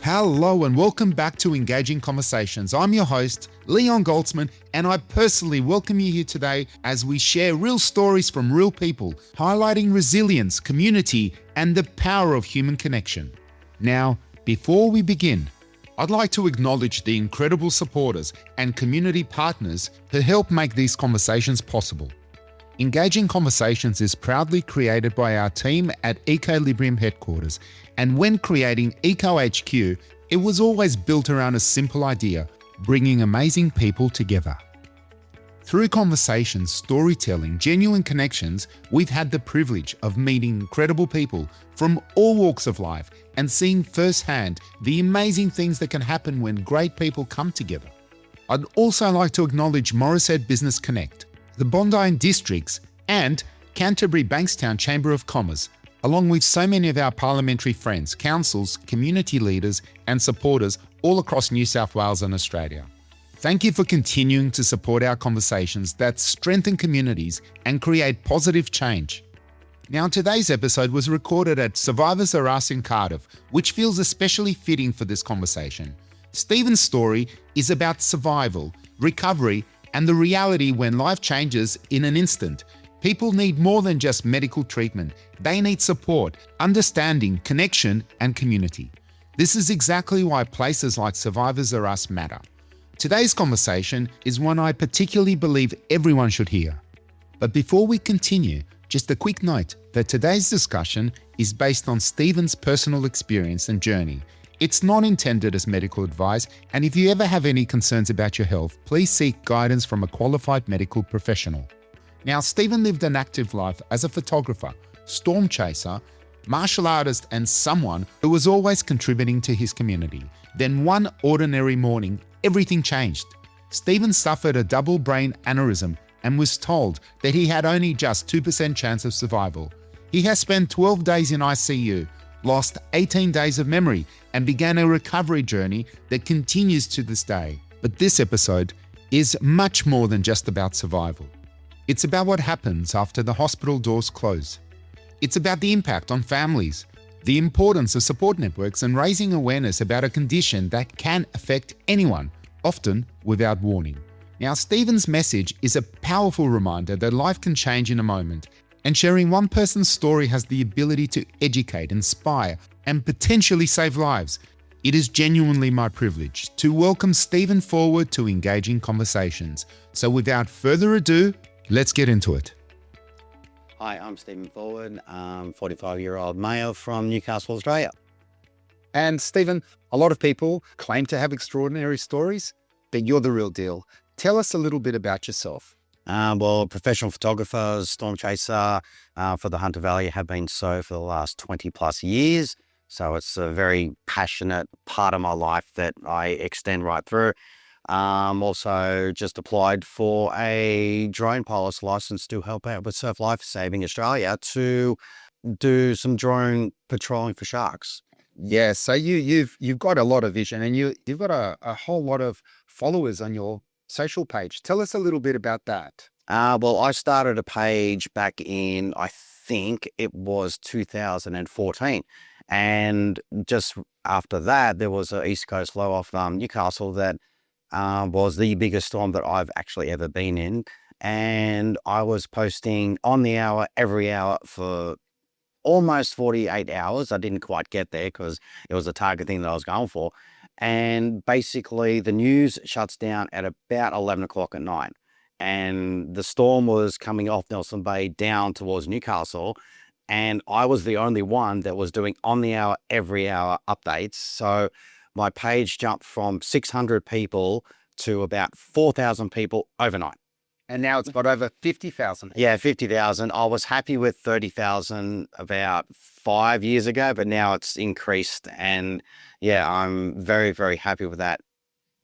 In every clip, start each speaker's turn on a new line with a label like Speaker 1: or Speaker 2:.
Speaker 1: Hello and welcome back to Engaging Conversations. I'm your host, Leon Goldsman, and I personally welcome you here today as we share real stories from real people, highlighting resilience, community, and the power of human connection. Now, before we begin, I'd like to acknowledge the incredible supporters and community partners who help make these conversations possible. Engaging Conversations is proudly created by our team at Equilibrium headquarters, and when creating Eco HQ, it was always built around a simple idea, bringing amazing people together. Through conversations, storytelling, genuine connections, we've had the privilege of meeting incredible people from all walks of life and seeing firsthand the amazing things that can happen when great people come together. I'd also like to acknowledge Morishead Business Connect, the Bondi and Districts, and Canterbury Bankstown Chamber of Commerce, along with so many of our parliamentary friends, councils, community leaders, and supporters all across New South Wales and Australia. Thank you for continuing to support our conversations that strengthen communities and create positive change. Now, today's episode was recorded at Survivors Are Us in Cardiff, which feels especially fitting for this conversation. Stephen's story is about survival, recovery, and the reality when life changes in an instant. People need more than just medical treatment. They need support, understanding, connection, and community. This is exactly why places like Survivors Are Us matter. Today's conversation is one I particularly believe everyone should hear. But before we continue, just a quick note that today's discussion is based on Stephen's personal experience and journey. It's not intended as medical advice, and if you ever have any concerns about your health, please seek guidance from a qualified medical professional. Now, Stephen lived an active life as a photographer, storm chaser, martial artist, and someone who was always contributing to his community. Then one ordinary morning, everything changed. Stephen suffered a double brain aneurysm and was told that he had only just 2% chance of survival. He has spent 12 days in ICU, lost 18 days of memory, and began a recovery journey that continues to this day. But this episode is much more than just about survival. It's about what happens after the hospital doors close. It's about the impact on families, the importance of support networks, and raising awareness about a condition that can affect anyone, often without warning. Now, Stephen's message is a powerful reminder that life can change in a moment, and sharing one person's story has the ability to educate, inspire, and potentially save lives. It is genuinely my privilege to welcome Stephen forward to Engaging Conversations. So without further ado, let's get into it.
Speaker 2: Hi, I'm Stephen Forward, 45-year-old male from Newcastle, Australia.
Speaker 1: And Stephen, a lot of people claim to have extraordinary stories, but you're the real deal. Tell us a little bit about yourself.
Speaker 2: Professional photographer, storm chaser for the Hunter Valley, have been so for the last 20 plus years. So it's a very passionate part of my life that I extend right through. Also just applied for a drone pilot's license to help out with Surf Life Saving Australia to do some drone patrolling for sharks.
Speaker 1: Yeah, so you've got a lot of vision, and you've got a whole lot of followers on your social page. Tell us a little bit about that.
Speaker 2: I started a page back in, I think it was 2014. And just after that, there was an East Coast low off Newcastle that was the biggest storm that I've actually ever been in. And I was posting on the hour, every hour for almost 48 hours. I didn't quite get there because it was a target thing that I was going for. And basically the news shuts down at about 11 o'clock at night. And the storm was coming off Nelson Bay down towards Newcastle. And I was the only one that was doing on the hour, every hour updates. So my page jumped from 600 people to about 4,000 people overnight.
Speaker 1: And now it's got over 50,000.
Speaker 2: Yeah, 50,000. I was happy with 30,000 about 5 years ago, but now it's increased. And yeah, I'm very, very happy with that.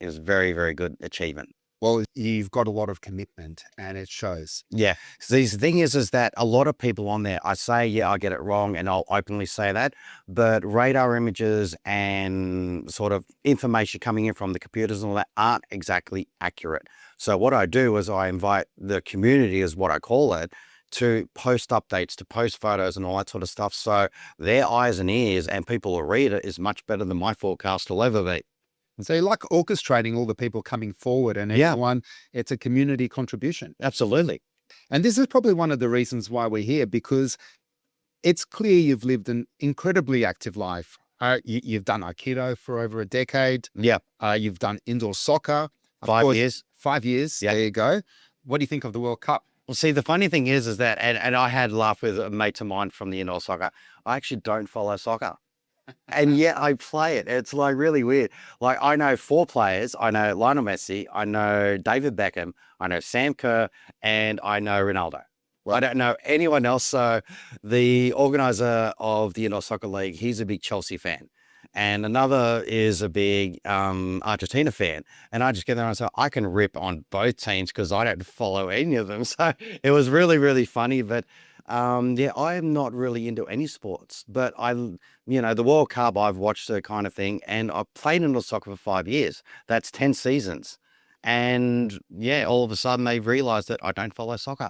Speaker 2: It was very, very good achievement.
Speaker 1: Well, you've got a lot of commitment and it shows.
Speaker 2: Yeah. So the thing is that a lot of people on there, I say, yeah, I get it wrong, and I'll openly say that, but radar images and sort of information coming in from the computers and all that aren't exactly accurate. So what I do is I invite the community, is what I call it, to post updates, to post photos and all that sort of stuff. So their eyes and ears and people who read it is much better than my forecast will ever be.
Speaker 1: So you like orchestrating all the people coming forward and
Speaker 2: Yeah.
Speaker 1: everyone, it's a community contribution.
Speaker 2: Absolutely.
Speaker 1: And this is probably one of the reasons why we're here, because it's clear you've lived an incredibly active life. You've done Aikido for over a decade.
Speaker 2: Yeah.
Speaker 1: You've done indoor soccer. Of
Speaker 2: 5
Speaker 1: course,
Speaker 2: years.
Speaker 1: 5 years.
Speaker 2: Yeah.
Speaker 1: There you go. What do you think of the World Cup?
Speaker 2: Well, see, the funny thing is that, and I had a laugh with a mate of mine from the indoor soccer. I actually don't follow soccer. And yet I play it. It's like really weird. Like I know 4 players. I know Lionel Messi. I know David Beckham. I know Sam Kerr, and I know Ronaldo. I don't know anyone else. So the organizer of the Indoor Soccer League, he's a big Chelsea fan. And another is a big Argentina fan. And I just get there and say, I can rip on both teams because I don't follow any of them. So it was really, really funny. But yeah, I am not really into any sports. But the World Cup, I've watched the kind of thing. And I've played indoor soccer for 5 years. That's 10 seasons. And yeah, all of a sudden they've realized that I don't follow soccer.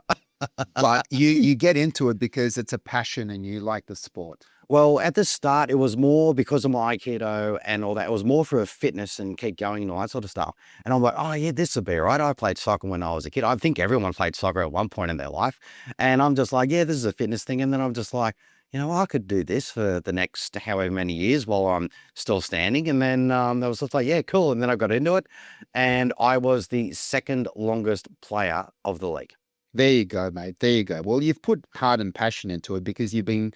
Speaker 1: But you get into it because it's a passion and you like the sport.
Speaker 2: Well, at the start, it was more because of my Aikido and all that. It was more for a fitness and keep going and all that sort of stuff. And I'm like, oh, yeah, this will be right. I played soccer when I was a kid. I think everyone played soccer at one point in their life. And I'm just like, yeah, this is a fitness thing. And then I'm just like, I could do this for the next however many years while I'm still standing. And then I was just like, yeah, cool. And then I got into it. And I was the second longest player of the league.
Speaker 1: There you go, mate. There you go. Well, you've put heart and passion into it because you've been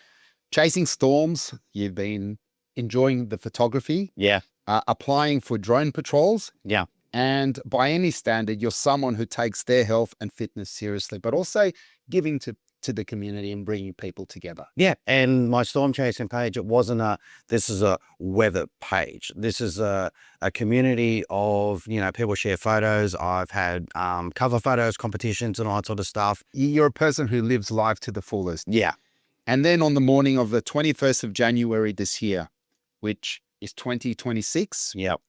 Speaker 1: chasing storms. You've been enjoying the photography.
Speaker 2: Yeah.
Speaker 1: Applying for drone patrols.
Speaker 2: Yeah.
Speaker 1: And by any standard, you're someone who takes their health and fitness seriously, but also giving to the community and bringing people together.
Speaker 2: Yeah. And my storm chasing page, it wasn't this is a weather page. This is a community of, people share photos. I've had cover photos, competitions and all that sort of stuff.
Speaker 1: You're a person who lives life to the fullest.
Speaker 2: Yeah.
Speaker 1: And then on the morning of the 21st of January this year, which is 2026.
Speaker 2: Yep.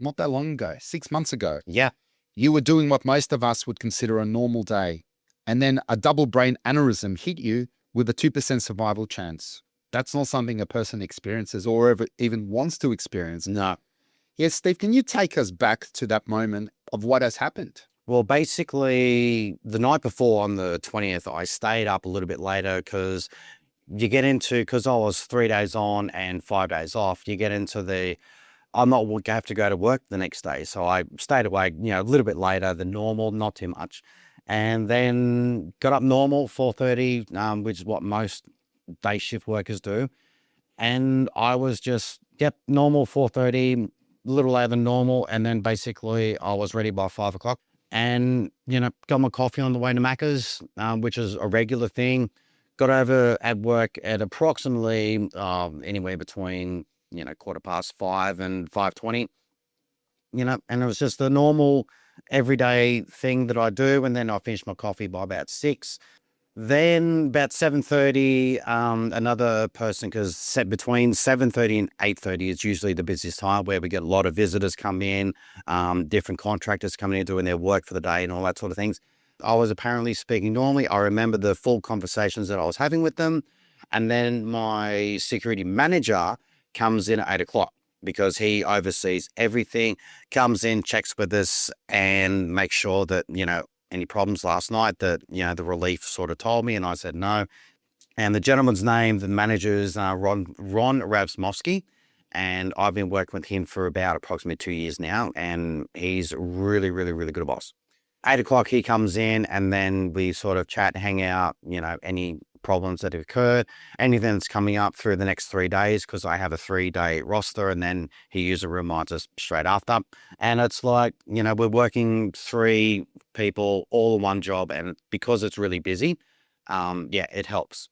Speaker 1: Not that long ago, 6 months ago.
Speaker 2: Yeah.
Speaker 1: You were doing what most of us would consider a normal day. And then a double brain aneurysm hit you with a 2% survival chance. That's not something a person experiences or ever even wants to experience.
Speaker 2: No.
Speaker 1: Yes, Steve, can you take us back to that moment of what has happened?
Speaker 2: Well, basically, the night before on the 20th, I stayed up a little bit later because because I was 3 days on and 5 days off, you get into I'm not going to have to go to work the next day. So I stayed awake, a little bit later than normal, not too much. And then got up normal, 4:30, which is what most day shift workers do. And I was just, normal, 4:30, a little later than normal. And then basically I was ready by 5 o'clock and, got my coffee on the way to Macca's, which is a regular thing. Got over at work at approximately anywhere between, 5:15 and 5:20, and it was just the normal everyday thing that I do. And then I finished my coffee by about 6. Then about 7:30, another person, because between 7:30 and 8:30 is usually the busiest time where we get a lot of visitors come in, different contractors coming in doing their work for the day and all that sort of things. I was apparently speaking normally. I remember the full conversations that I was having with them. And then my security manager comes in at 8 o'clock because he oversees everything, comes in, checks with us and makes sure that, any problems last night that, the relief sort of told me. And I said no. And the gentleman's name, the manager is Ron Ravsmovsky. And I've been working with him for about approximately 2 years now. And he's really, really, really good boss. 8 o'clock, he comes in and then we sort of chat, hang out, any problems that have occurred, anything that's coming up through the next 3 days, because I have a 3-day roster, and then he usually reminds us straight after. And it's like, we're working 3 people all in one job, and because it's really busy, it helps.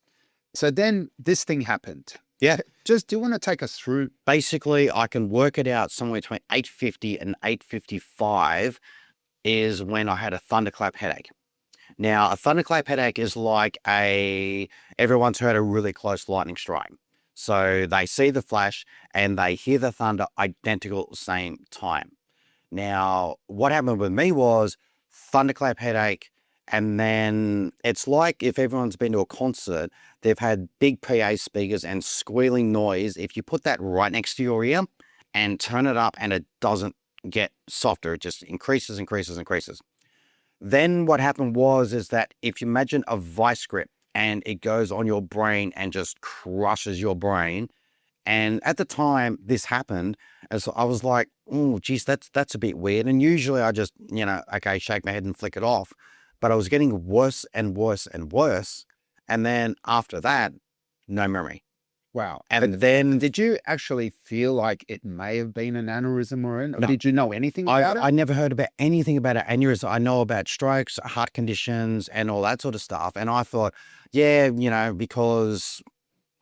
Speaker 1: So then this thing happened.
Speaker 2: Yeah.
Speaker 1: Do you want to take us through?
Speaker 2: Basically, I can work it out somewhere between 8:50 and 8:55 is when I had a thunderclap headache. Now, a thunderclap headache is like everyone's heard a really close lightning strike. So they see the flash and they hear the thunder identical same time. Now, what happened with me was thunderclap headache, And then it's like if everyone's been to a concert, they've had big PA speakers and squealing noise. If you put that right next to your ear and turn it up and it doesn't get softer, it just increases, increases, increases. Then what happened is that if you imagine a vice grip and it goes on your brain and just crushes your brain. And at the time this happened, and so I was like, oh, geez, that's a bit weird. And usually I just, okay, shake my head and flick it off. But I was getting worse and worse and worse. And then after that, no memory.
Speaker 1: Wow.
Speaker 2: And then
Speaker 1: Did you actually feel like it may have been an aneurysm or
Speaker 2: No.
Speaker 1: did you know anything about it?
Speaker 2: I never heard about anything about an aneurysm. I know about strokes, heart conditions, and all that sort of stuff. And I thought, yeah, because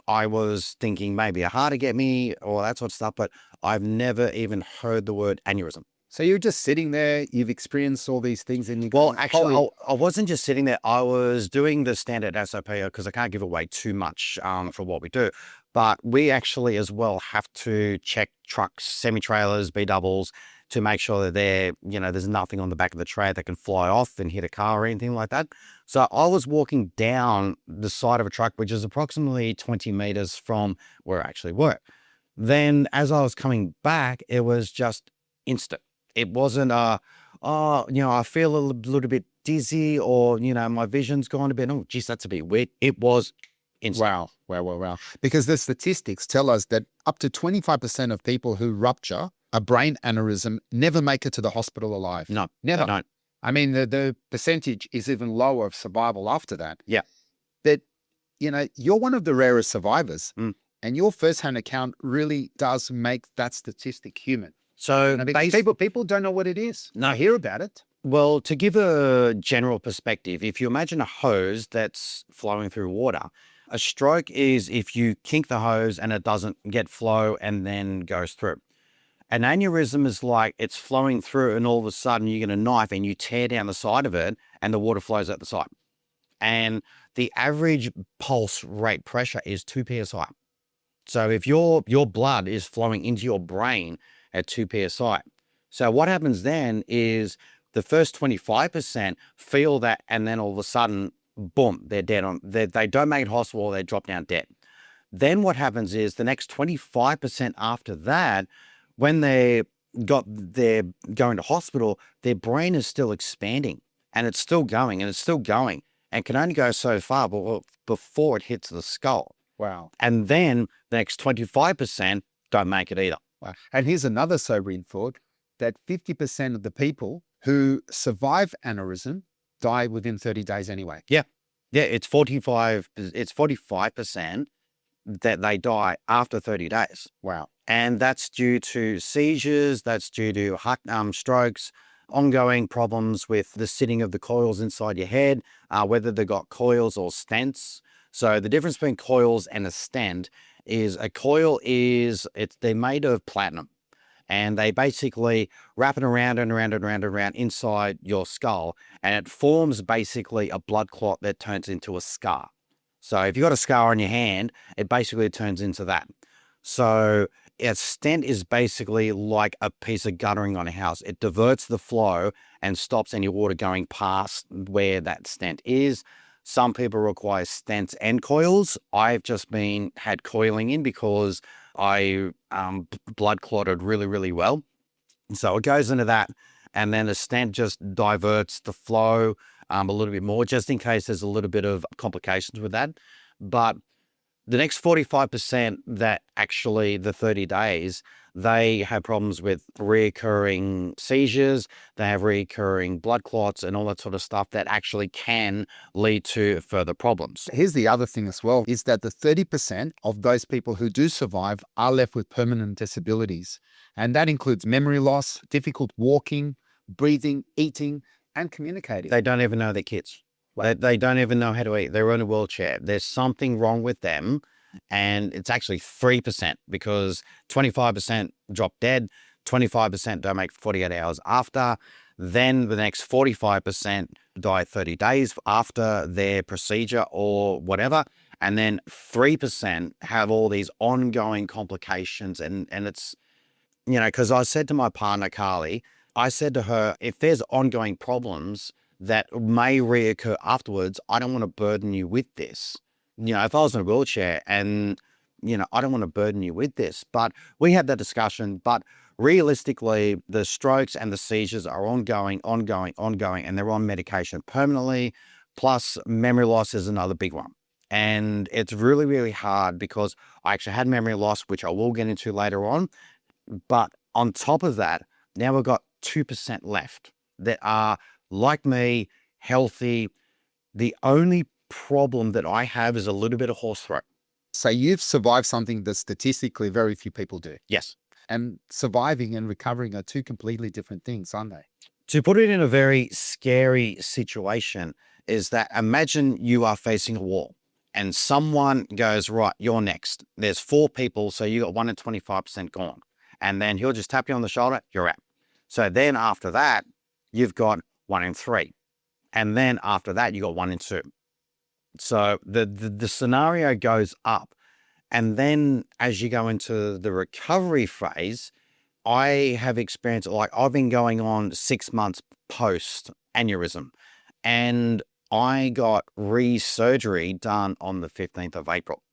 Speaker 2: I was thinking maybe a heart to get me, all that sort of stuff. But I've never even heard the word aneurysm.
Speaker 1: So you're just sitting there, you've experienced all these things and you
Speaker 2: Well, actually, I wasn't just sitting there. I was doing the standard SOP because I can't give away too much for what we do. But we actually as well have to check trucks, semi-trailers, B-doubles to make sure that there's nothing on the back of the tray that can fly off and hit a car or anything like that. So I was walking down the side of a truck, which is approximately 20 meters from where I actually work. Then as I was coming back, it was just instant. It wasn't I feel a little bit dizzy or, my vision's gone a bit. Oh, geez, that's a bit weird. It was instant.
Speaker 1: Wow. Because the statistics tell us that up to 25% of people who rupture a brain aneurysm never make it to the hospital alive.
Speaker 2: No,
Speaker 1: Never.
Speaker 2: no.
Speaker 1: I mean, the percentage is even lower of survival after that.
Speaker 2: Yeah.
Speaker 1: But, you're one of the rarest survivors.
Speaker 2: Mm.
Speaker 1: And your firsthand account really does make that statistic human.
Speaker 2: So
Speaker 1: Because people don't know what it is.
Speaker 2: No.
Speaker 1: They hear about it.
Speaker 2: Well, to give a general perspective, if you imagine a hose that's flowing through water, a stroke is if you kink the hose and it doesn't get flow and then goes through. An aneurysm is like it's flowing through and all of a sudden you get a knife and you tear down the side of it and the water flows out the side. And the average pulse rate pressure is 2 psi. So if your blood is flowing into your brain at 2 psi. So what happens then is the first 25% feel that, and then all of a sudden, boom, they're dead they don't make it hospital, they drop down dead. Then what happens is the next 25% after that, when they're going to hospital, their brain is still expanding and it's still going and can only go so far before it hits the skull.
Speaker 1: Wow.
Speaker 2: And then the next 25% don't make it either.
Speaker 1: Wow. And here's another sobering thought, that 50% of the people who survive aneurysm die within 30 days anyway.
Speaker 2: Yeah, it's 45% that they die after 30 days.
Speaker 1: Wow.
Speaker 2: And that's due to seizures, that's due to heart strokes, ongoing problems with the sitting of the coils inside your head, whether they got coils or stents. So the difference between coils and a stent is a coil they're made of platinum. And they basically wrap it around and around and around and around inside your skull. And it forms basically a blood clot that turns into a scar. So if you've got a scar on your hand, it basically turns into that. So a stent is basically like a piece of guttering on a house. It diverts the flow and stops any water going past where that stent is. Some people require stents and coils. I've just had coiling in because I blood clotted really, really well. So it goes into that. And then a stent just diverts the flow a little bit more, just in case there's a little bit of complications with that. But the next 45% that actually the 30 days, they have problems with reoccurring seizures, they have reoccurring blood clots and all that sort of stuff that actually can lead to further problems.
Speaker 1: Here's the other thing as well, is that the 30% of those people who do survive are left with permanent disabilities. And that includes memory loss, difficult walking, breathing, eating, and communicating.
Speaker 2: They don't even know they're kids. They don't even know how to eat. They're in a wheelchair. There's something wrong with them. And it's actually 3% because 25% drop dead, 25% don't make 48 hours after. Then the next 45% die 30 days after their procedure or whatever. And then 3% have all these ongoing complications. And it's, because I said to my partner, Carly, I said to her, if there's ongoing problems, that may reoccur afterwards. I don't want to burden you with this. If I was in a wheelchair and, I don't want to burden you with this. But we had that discussion. But realistically, the strokes and the seizures are ongoing, and they're on medication permanently. Plus, memory loss is another big one. And it's really, really hard because I actually had memory loss, which I will get into later on. But on top of that, now we've got 2% left that are like me, healthy. The only problem that I have is a little bit of horse throat.
Speaker 1: So you've survived something that statistically very few people do.
Speaker 2: Yes.
Speaker 1: And surviving and recovering are two completely different things, aren't they?
Speaker 2: To put it in a very scary situation is that imagine you are facing a wall and someone goes, right, you're next. There's 4 people, so you got 1 in 25% gone. And then he'll just tap you on the shoulder, you're out. So then after that, you've got 1 in 3. And then after that, you got 1 in 2. So the scenario goes up. And then as you go into the recovery phase, I have experienced, like I've been going on 6 months post aneurysm, and I got re-surgery done on the 15th of April.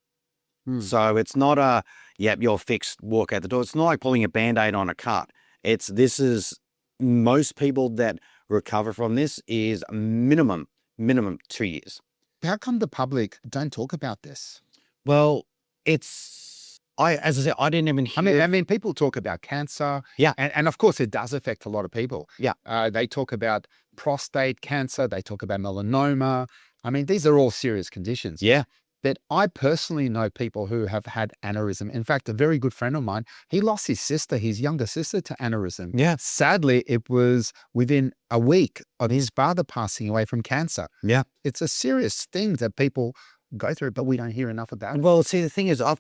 Speaker 2: So it's not a, yep, you're fixed, walk out the door. It's not like pulling a Band-Aid on a cut. This is most people that recover from this is minimum 2 years.
Speaker 1: How come the public don't talk about this?
Speaker 2: Well, as I said, I didn't even hear.
Speaker 1: I mean, people talk about cancer.
Speaker 2: Yeah.
Speaker 1: And of course, it does affect a lot of people.
Speaker 2: Yeah.
Speaker 1: They talk about prostate cancer. They talk about melanoma. I mean, these are all serious conditions.
Speaker 2: Yeah.
Speaker 1: But I personally know people who have had aneurysm. In fact, a very good friend of mine, he lost his younger sister to aneurysm.
Speaker 2: Yeah.
Speaker 1: Sadly, it was within a week of his father passing away from cancer.
Speaker 2: Yeah.
Speaker 1: It's a serious thing that people go through, but we don't hear enough about it.
Speaker 2: Well, see, the thing is, I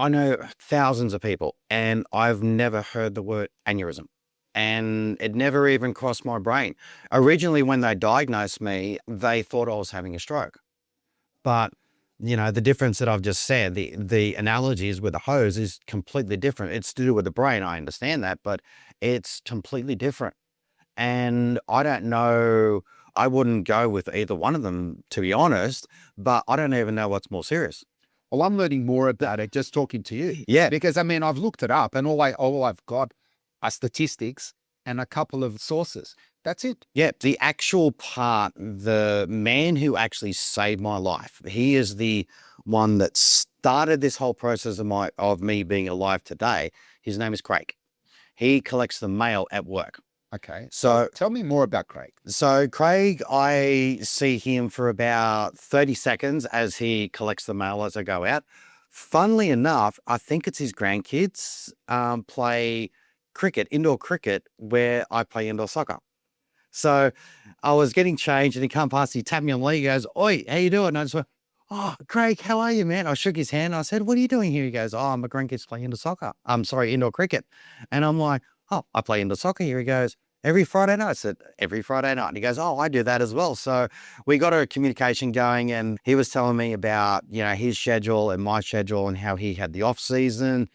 Speaker 2: know thousands of people, and I've never heard the word aneurysm. And it never even crossed my brain. Originally, when they diagnosed me, they thought I was having a stroke. But, the difference that I've just said, the analogies with the hose is completely different. It's to do with the brain. I understand that, but it's completely different. And I don't know, I wouldn't go with either one of them, to be honest, but I don't even know what's more serious.
Speaker 1: Well, I'm learning more about it just talking to you.
Speaker 2: Yeah.
Speaker 1: Because, I mean, I've looked it up and all I've got are statistics and a couple of sources. That's it.
Speaker 2: Yeah. The actual part, the man who actually saved my life, he is the one that started this whole process of me being alive today. His name is Craig. He collects the mail at work.
Speaker 1: Okay.
Speaker 2: So
Speaker 1: tell me more about Craig.
Speaker 2: So Craig, I see him for about 30 seconds as he collects the mail as I go out. Funnily enough, I think it's his grandkids play cricket, indoor cricket, where I play indoor soccer. So I was getting changed and he come past, he tapped me on the leg, he goes, "Oi, how you doing?" And I just went, "Oh, Craig, how are you, man?" I shook his hand. I said, "What are you doing here?" He goes, "Oh, my grandkids play indoor cricket." And I'm like, "Oh, I play indoor soccer here." He goes, "Every Friday night?" I said, "Every Friday night." And he goes, "Oh, I do that as well." So we got a communication going and he was telling me about, his schedule and my schedule and how he had the off season.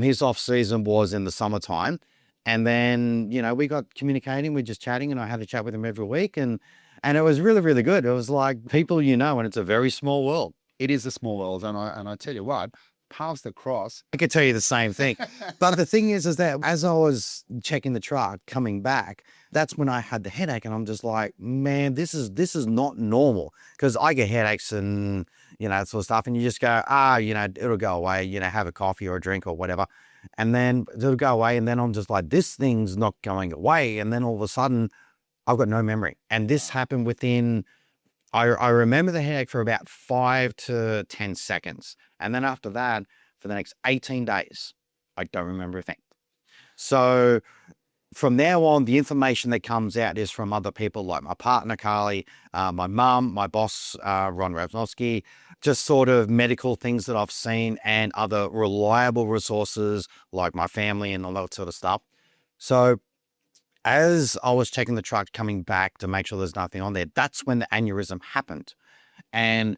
Speaker 2: His off season was in the summertime. And then, we got communicating, we're just chatting and I had a chat with him every week and it was really, really good. It was like people, and it's a very small world.
Speaker 1: It is a small world. And I tell you what, paths that cross.
Speaker 2: I could tell you the same thing. But the thing is that as I was checking the truck coming back, that's when I had the headache and I'm just like, man, this is not normal because I get headaches and, that sort of stuff. And you just go, it'll go away, have a coffee or a drink or whatever. And then it'll go away. And then I'm just like, this thing's not going away. And then all of a sudden I've got no memory. And this happened within, I remember the headache for about 5 to 10 seconds. And then after that, for the next 18 days, I don't remember a thing. So from now on, the information that comes out is from other people like my partner, Carly, my mum, my boss, Ron Ravnowski, just sort of medical things that I've seen and other reliable resources like my family and all that sort of stuff. So as I was checking the truck coming back to make sure there's nothing on there, that's when the aneurysm happened. And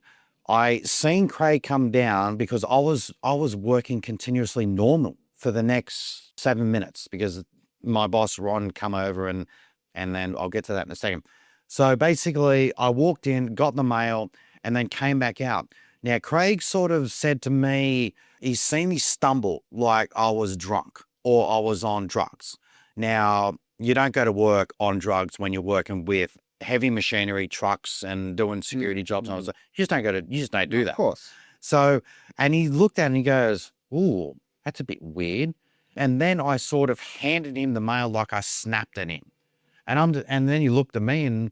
Speaker 2: I seen Craig come down because I was working continuously normal for the next 7 minutes because my boss, Ron, come over and then I'll get to that in a second. So basically, I walked in, got the mail, and then came back out. Now, Craig sort of said to me, he's seen me stumble like I was drunk or I was on drugs. Now, you don't go to work on drugs when you're working with heavy machinery, trucks, and doing security jobs. And I was like, you just don't do
Speaker 1: Of
Speaker 2: that.
Speaker 1: course.
Speaker 2: So, and he looked at it and he goes, ooh, that's a bit weird. And then I sort of handed him the mail like I snapped at him. And then he looked at me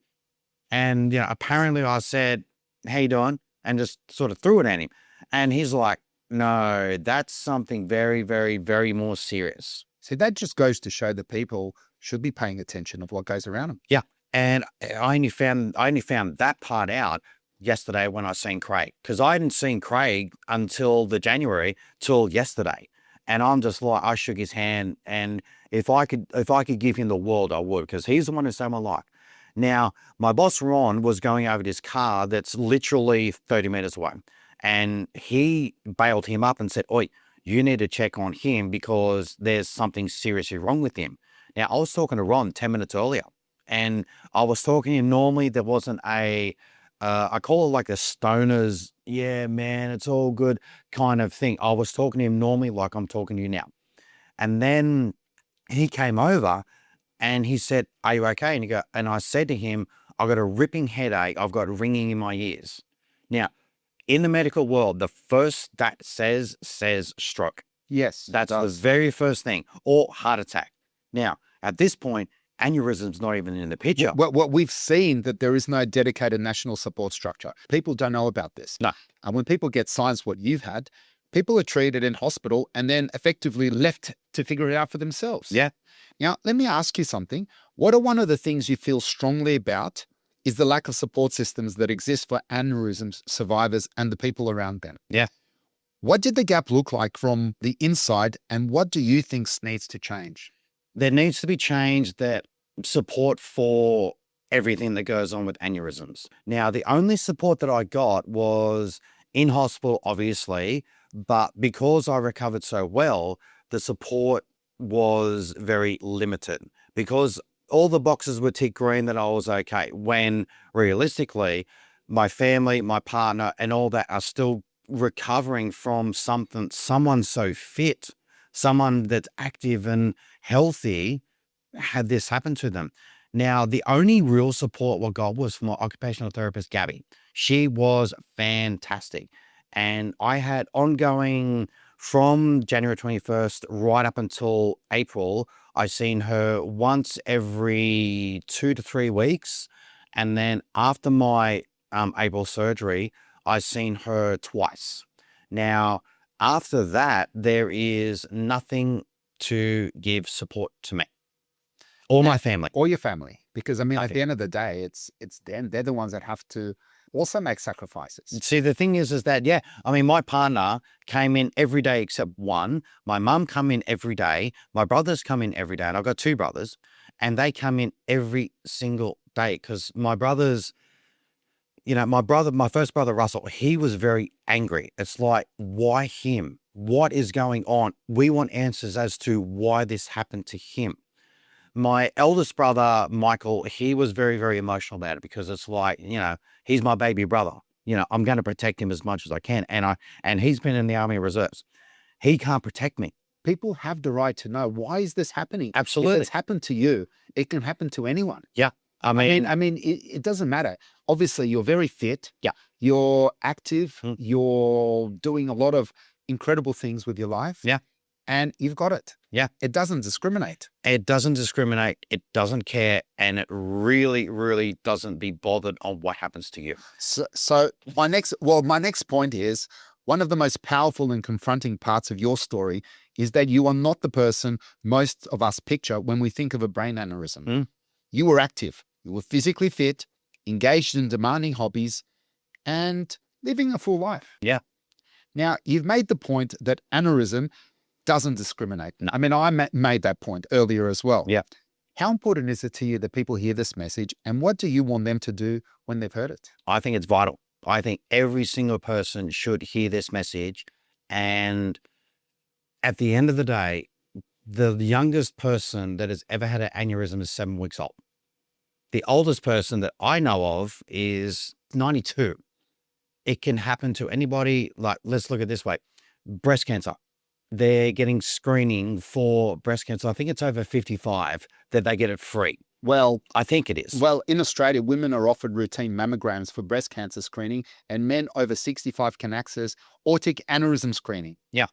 Speaker 2: and apparently I said, how you doing? And just sort of threw it at him. And he's like, no, that's something very, very, very more serious.
Speaker 1: See, that just goes to show that people should be paying attention of what goes around them.
Speaker 2: Yeah. And I only found that part out yesterday when I seen Craig, because I hadn't seen Craig until the January till yesterday. And I'm just like, I shook his hand, and if I could give him the world, I would, because he's the one who saved my life. Now, my boss Ron was going over this car that's literally 30 meters away, and he bailed him up and said, "Oi, you need to check on him because there's something seriously wrong with him." Now, I was talking to Ron 10 minutes earlier, and I was talking to him. Normally, there wasn't I call it like a stoner's, yeah, man, it's all good kind of thing. I was talking to him normally like I'm talking to you now. And then he came over and he said, are you okay? And I said to him, I've got a ripping headache. I've got ringing in my ears. Now, in the medical world, the first that says stroke.
Speaker 1: Yes.
Speaker 2: That's the very first thing, or heart attack. Now, at this point, aneurysm's not even in the picture.
Speaker 1: What we've seen that there is no dedicated national support structure. People don't know about this.
Speaker 2: No.
Speaker 1: And when people get signs what you've had, people are treated in hospital and then effectively left to figure it out for themselves.
Speaker 2: Yeah.
Speaker 1: Now, let me ask you something. What are one of the things you feel strongly about is the lack of support systems that exist for aneurysm survivors and the people around them?
Speaker 2: Yeah.
Speaker 1: What did the gap look like from the inside, and what do you think needs to change?
Speaker 2: There needs to be change, that support for everything that goes on with aneurysms. Now, the only support that I got was in hospital, obviously, but because I recovered so well, the support was very limited because all the boxes were ticked green that I was okay, when realistically, my family, my partner, and all that are still recovering from someone so fit, someone that's active and healthy had this happen to them. Now, the only real support we got was from my occupational therapist, Gabby. She was fantastic. And I had ongoing from January 21st right up until April. I seen her once every 2 to 3 weeks. And then after my April surgery, I seen her twice. Now, after that, there is nothing to give support to me or my family.
Speaker 1: Or your family. Because, I mean, at
Speaker 2: Nothing.
Speaker 1: the end of the day, it's them. They're the ones that have to also make sacrifices.
Speaker 2: See, the thing is that, yeah, I mean, my partner came in every day except one. My mum come in every day. My brothers come in every day. And I've got 2 brothers, and they come in every single day because my brothers, my first brother, Russell, he was very angry. It's like, why him? What is going on? We want answers as to why this happened to him. My eldest brother, Michael, he was very, very emotional about it because it's like, he's my baby brother. I'm going to protect him as much as I can. And he's been in the Army Reserves. He can't protect me.
Speaker 1: People have the right to know, why is this happening?
Speaker 2: Absolutely.
Speaker 1: If it's happened to you, it can happen to anyone.
Speaker 2: Yeah.
Speaker 1: I mean, it doesn't matter. Obviously, you're very fit.
Speaker 2: Yeah.
Speaker 1: You're active. You're doing a lot of incredible things with your life.
Speaker 2: Yeah.
Speaker 1: And you've got it.
Speaker 2: Yeah.
Speaker 1: It doesn't discriminate.
Speaker 2: It doesn't discriminate. It doesn't care. And it really, really doesn't be bothered on what happens to you.
Speaker 1: So my next point is, one of the most powerful and confronting parts of your story is that you are not the person most of us picture when we think of a brain aneurysm. You were active. You were physically fit, engaged in demanding hobbies, and living a full life.
Speaker 2: Yeah.
Speaker 1: Now, you've made the point that aneurysm doesn't discriminate.
Speaker 2: No.
Speaker 1: I mean, I made that point earlier as well.
Speaker 2: Yeah.
Speaker 1: How important is it to you that people hear this message, and what do you want them to do when they've heard it?
Speaker 2: I think it's vital. I think every single person should hear this message. And at the end of the day, the youngest person that has ever had an aneurysm is 7 weeks old. The oldest person that I know of is 92. It can happen to anybody. Like, let's look at it this way. Breast cancer. They're getting screening for breast cancer. I think it's over 55 that they get it free.
Speaker 1: Well,
Speaker 2: I think it is.
Speaker 1: Well, in Australia, women are offered routine mammograms for breast cancer screening, and men over 65 can access aortic aneurysm screening.
Speaker 2: Yeah.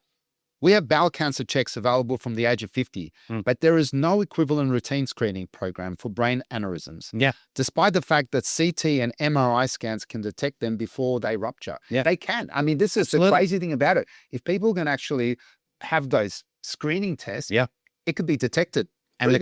Speaker 1: We have bowel cancer checks available from the age of 50, but there is no equivalent routine screening program for brain aneurysms.
Speaker 2: Yeah.
Speaker 1: Despite the fact that CT and MRI scans can detect them before they rupture.
Speaker 2: Yeah.
Speaker 1: They can. I mean, this is
Speaker 2: Absolutely.
Speaker 1: the crazy thing about it. If people can actually have those screening tests,
Speaker 2: Yeah.
Speaker 1: it could be detected.
Speaker 2: And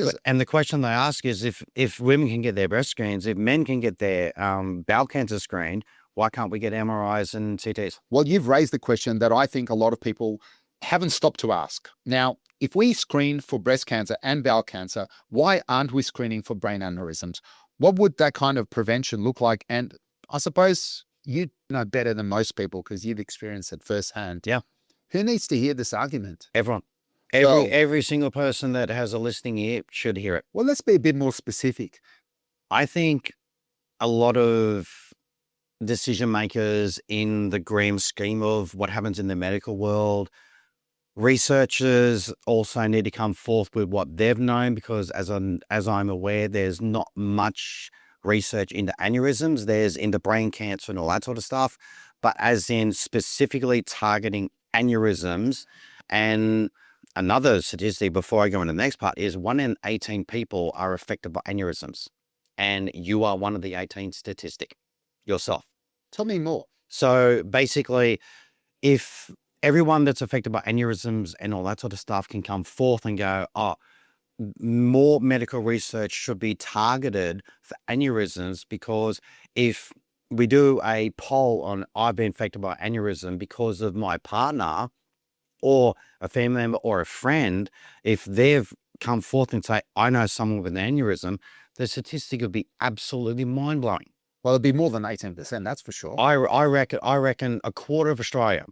Speaker 2: the question they ask is if women can get their breast screens, if men can get their bowel cancer screened, why can't we get MRIs and CTs?
Speaker 1: Well, you've raised the question that I think a lot of people haven't stopped to ask. Now, if we screen for breast cancer and bowel cancer, why aren't we screening for brain aneurysms? What would that kind of prevention look like? And I suppose you know better than most people because you've experienced it firsthand.
Speaker 2: Yeah.
Speaker 1: Who needs to hear this argument?
Speaker 2: Everyone.
Speaker 1: Well-
Speaker 2: Every single person that has a listening ear should hear it.
Speaker 1: Well, let's be a bit more specific.
Speaker 2: I think a lot of decision makers in the grand scheme of what happens in the medical world, researchers also need to come forth with what they've known, because as I'm aware, there's not much research into aneurysms. There's into brain cancer and all that sort of stuff, but as in specifically targeting aneurysms. And another statistic before I go into the next part is 1 in 18 people are affected by aneurysms, and you are one of the 18 statistic yourself.
Speaker 1: Tell me more.
Speaker 2: So basically, if everyone that's affected by aneurysms and all that sort of stuff can come forth and go, oh, more medical research should be targeted for aneurysms, because if we do a poll on I've been affected by aneurysm because of my partner or a family member or a friend, if they've come forth and say, I know someone with an aneurysm, the statistic would be absolutely mind-blowing.
Speaker 1: Well, it'd be more than 18%, that's for sure.
Speaker 2: I reckon a quarter of Australia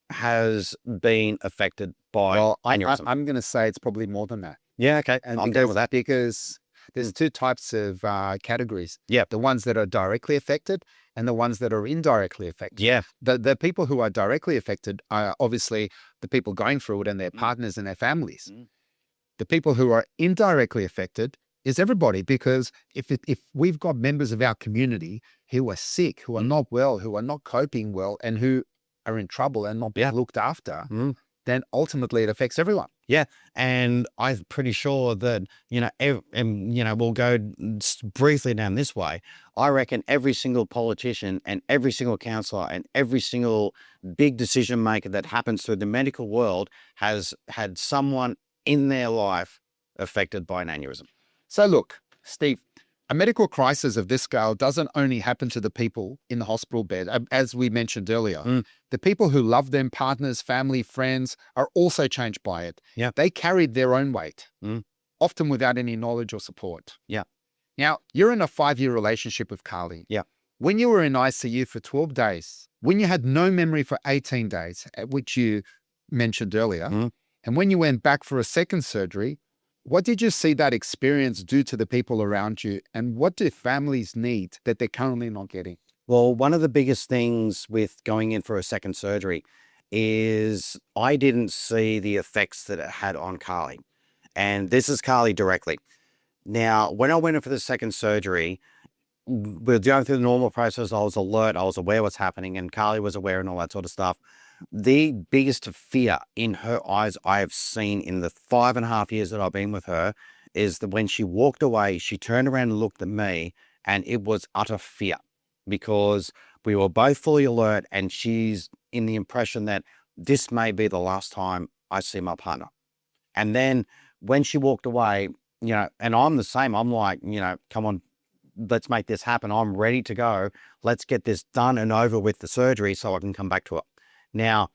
Speaker 2: has been affected by aneurysm.
Speaker 1: I'm going to say it's probably more than that.
Speaker 2: Yeah, okay.
Speaker 1: And
Speaker 2: I'm down with that.
Speaker 1: Because there's two types of categories.
Speaker 2: Yeah.
Speaker 1: The ones that are directly affected and the ones that are indirectly affected.
Speaker 2: Yeah.
Speaker 1: The people who are directly affected are obviously the people going through it and their partners and their families. The people who are indirectly affected is everybody, because if we've got members of our community who are sick, who are not well, who are not coping well, and who are in trouble and not being looked after, then ultimately it affects everyone.
Speaker 2: Yeah. And I'm pretty sure that, we'll go briefly down this way. I reckon every single politician and every single councillor and every single big decision maker that happens through the medical world has had someone in their life affected by an aneurysm.
Speaker 1: So look, Steve, a medical crisis of this scale doesn't only happen to the people in the hospital bed. As we mentioned earlier, the people who love them, partners, family, friends, are also changed by it.
Speaker 2: Yeah.
Speaker 1: They carried their own weight, often without any knowledge or support.
Speaker 2: Yeah.
Speaker 1: Now, you're in a 5-year relationship with Carly.
Speaker 2: Yeah.
Speaker 1: When you were in ICU for 12 days, when you had no memory for 18 days, which you mentioned earlier, and when you went back for a second surgery, what did you see that experience do to the people around you? And what do families need that they're currently not getting?
Speaker 2: Well, one of the biggest things with going in for a second surgery is I didn't see the effects that it had on Carly. And this is Carly directly. Now, when I went in for the second surgery, we were going through the normal process. I was alert. I was aware what's happening, and Carly was aware and all that sort of stuff. The biggest fear in her eyes I have seen in the 5.5 years that I've been with her is that when she walked away, she turned around and looked at me, and it was utter fear, because we were both fully alert, and she's in the impression that this may be the last time I see my partner. And then when she walked away, and I'm the same, I'm like, come on, let's make this happen. I'm ready to go. Let's get this done and over with the surgery so I can come back to it. Now,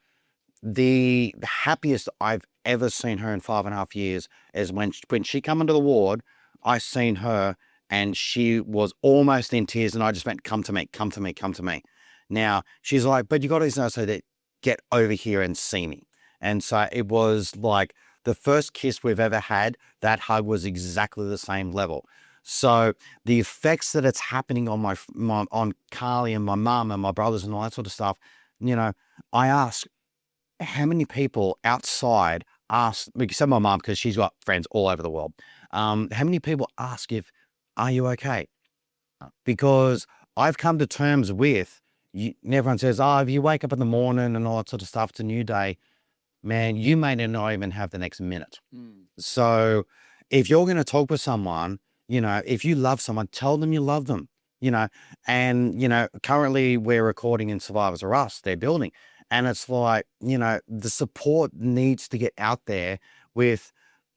Speaker 2: the happiest I've ever seen her in 5.5 years is when she come into the ward, I seen her and she was almost in tears, and I just went, come to me, come to me, come to me. Now, she's like, but you got to know so that get over here and see me. And so it was like the first kiss we've ever had, that hug was exactly the same level. So the effects that it's happening on on Carly and my mum and my brothers and all that sort of stuff, I ask how many people outside ask, except my mum, because she's got friends all over the world. How many people ask are you okay? Because I've come to terms with, everyone says, oh, if you wake up in the morning and all that sort of stuff, it's a new day, man, you may not even have the next minute. So if you're going to talk with someone, if you love someone, tell them you love them, and, currently we're recording in Survivors Are Us, they're building. And it's like, the support needs to get out there with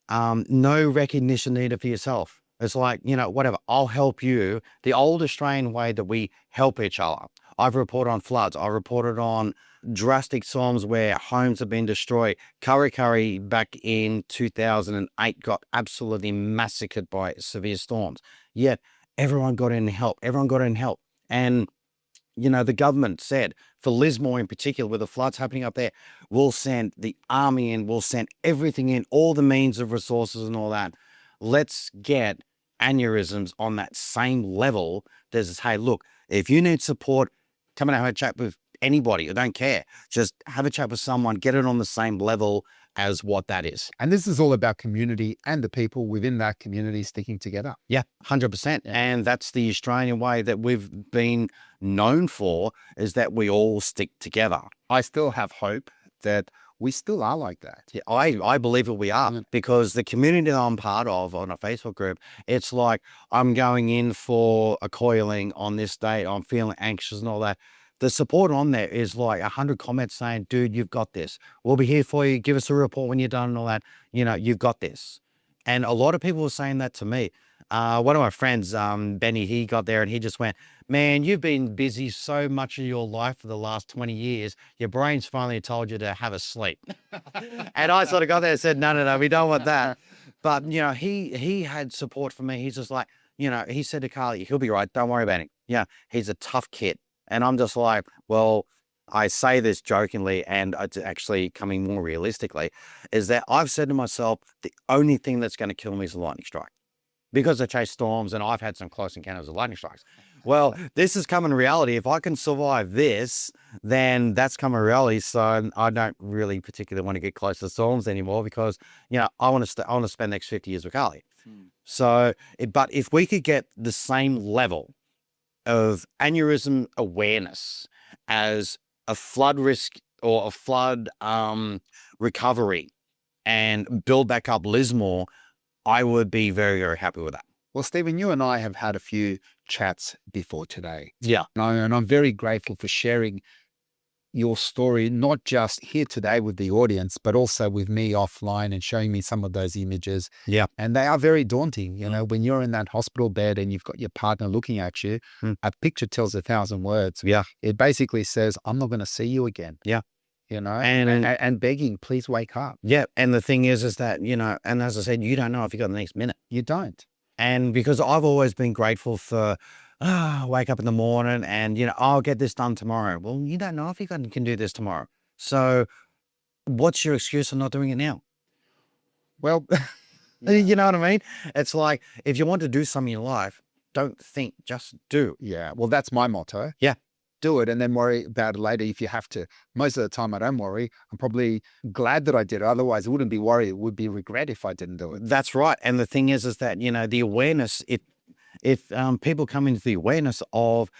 Speaker 2: no recognition needed for yourself. It's like, whatever, I'll help you. The old Australian way that we help each other. I've reported on floods. I reported on drastic storms where homes have been destroyed. Kurri back in 2008 got absolutely massacred by severe storms. Yet everyone got in and help. Everyone got in and help. And the government said, for Lismore in particular, with the floods happening up there, we'll send the army in, we'll send everything in, all the means of resources and all that. Let's get aneurysms on that same level. There's this, hey, look, if you need support, come and have a chat with anybody. I don't care. Just have a chat with someone, get it on the same level as what that is.
Speaker 1: And this is all about community and the people within that community sticking together.
Speaker 2: Yeah, 100%.
Speaker 1: Yeah.
Speaker 2: And that's the Australian way that we've been known for, is that we all stick together.
Speaker 1: I still have hope that we still are like that.
Speaker 2: Yeah, I believe that we are, because the community that I'm part of on a Facebook group, it's like I'm going in for a coiling on this date, I'm feeling anxious and all that. The support on there is like 100 comments saying, dude, you've got this. We'll be here for you. Give us a report when you're done and all that. You've got this. And a lot of people were saying that to me. One of my friends, Benny, he got there and he just went, man, you've been busy so much of your life for the last 20 years. Your brain's finally told you to have a sleep. And I sort of got there and said, no, we don't want that. But, he had support from me. He's just like, he said to Carly, he'll be right. Don't worry about it. Yeah, he's a tough kid. And I'm just like, well, I say this jokingly, and it's actually coming more realistically, is that I've said to myself, the only thing that's going to kill me is a lightning strike. Because I chase storms and I've had some close encounters with lightning strikes. Well, this is coming reality. If I can survive this, then that's coming reality. So I don't really particularly want to get close to storms anymore, because, I want to spend the next 50 years with Carly. So, but if we could get the same level of aneurysm awareness as a flood risk or a flood recovery and build back up Lismore, I would be very, very happy with that.
Speaker 1: Well, Stephen, you and I have had a few chats before today.
Speaker 2: Yeah.
Speaker 1: And I'm very grateful for sharing your story, not just here today with the audience, but also with me offline and showing me some of those images.
Speaker 2: Yeah.
Speaker 1: And they are very daunting. When you're in that hospital bed and you've got your partner looking at you, a picture tells 1,000 words.
Speaker 2: Yeah.
Speaker 1: It basically says, I'm not going to see you again.
Speaker 2: Yeah.
Speaker 1: And begging, please wake up.
Speaker 2: Yeah. And the thing is that, and as I said, you don't know if you got the next minute.
Speaker 1: You don't.
Speaker 2: And because I've always been grateful for, wake up in the morning and, I'll get this done tomorrow. Well, you don't know if you can do this tomorrow. So what's your excuse for not doing it now?
Speaker 1: Well,
Speaker 2: you know what I mean? It's like, if you want to do something in your life, don't think, just do.
Speaker 1: Yeah. Well, that's my motto.
Speaker 2: Yeah.
Speaker 1: Do it and then worry about it later if you have to. Most of the time I don't worry. I'm probably glad that I did it. Otherwise, it wouldn't be worry. It would be regret if I didn't do it.
Speaker 2: That's right. And the thing is that, the awareness, if people come into the awareness of,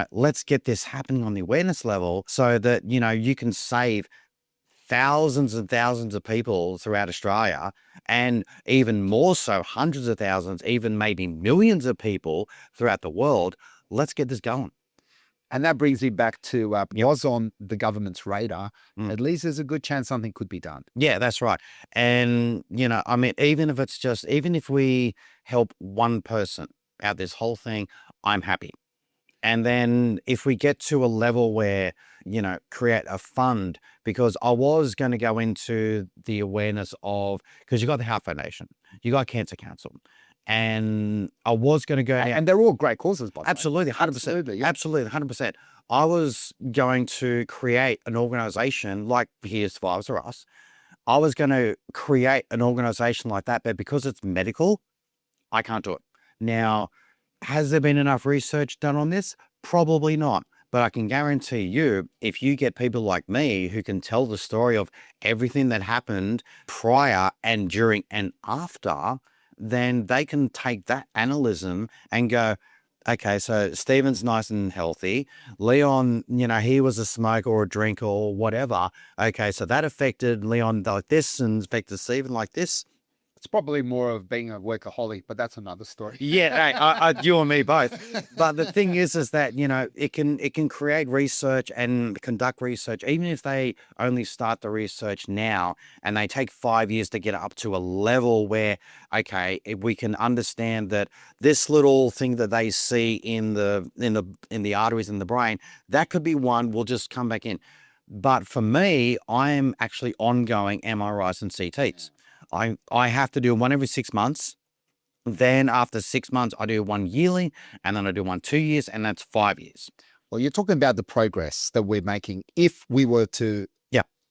Speaker 2: let's get this happening on the awareness level so that, you can save thousands and thousands of people throughout Australia, and even more so, hundreds of thousands, even maybe millions of people throughout the world. Let's get this going.
Speaker 1: And that brings me back to was on the government's radar. At least there's a good chance something could be done.
Speaker 2: Yeah, that's right. And, even if we help one person out this whole thing, I'm happy. And then if we get to a level where, create a fund, because I was going to go into the awareness of, because you got the Heart Foundation, you got Cancer Council. And I was going to go...
Speaker 1: And they're all great causes, by the way.
Speaker 2: Absolutely, 100%.
Speaker 1: Absolutely, yeah.
Speaker 2: Absolutely, 100%. I was going to create an organization like Here's Survivors Are Us. I was going to create an organization like that, but because it's medical, I can't do it. Now, has there been enough research done on this? Probably not. But I can guarantee you, if you get people like me who can tell the story of everything that happened prior and during and after, then they can take that aneurysm and go, okay, so Stephen's nice and healthy. Leon, he was a smoker or a drinker or whatever. Okay, so that affected Leon like this and affected Stephen like this.
Speaker 1: It's probably more of being a workaholic, but that's another story.
Speaker 2: Yeah, hey, you and me both. But the thing is that it can create research and conduct research, even if they only start the research now and they take 5 years to get up to a level where, okay, if we can understand that this little thing that they see in the arteries in the brain, that could be one. We'll just come back in. But for me, I'm actually ongoing MRIs and CTs. I have to do one every 6 months. Then after 6 months, I do one yearly, and then I do one 2 years, and that's 5 years.
Speaker 1: Well, you're talking about the progress that we're making. If we were to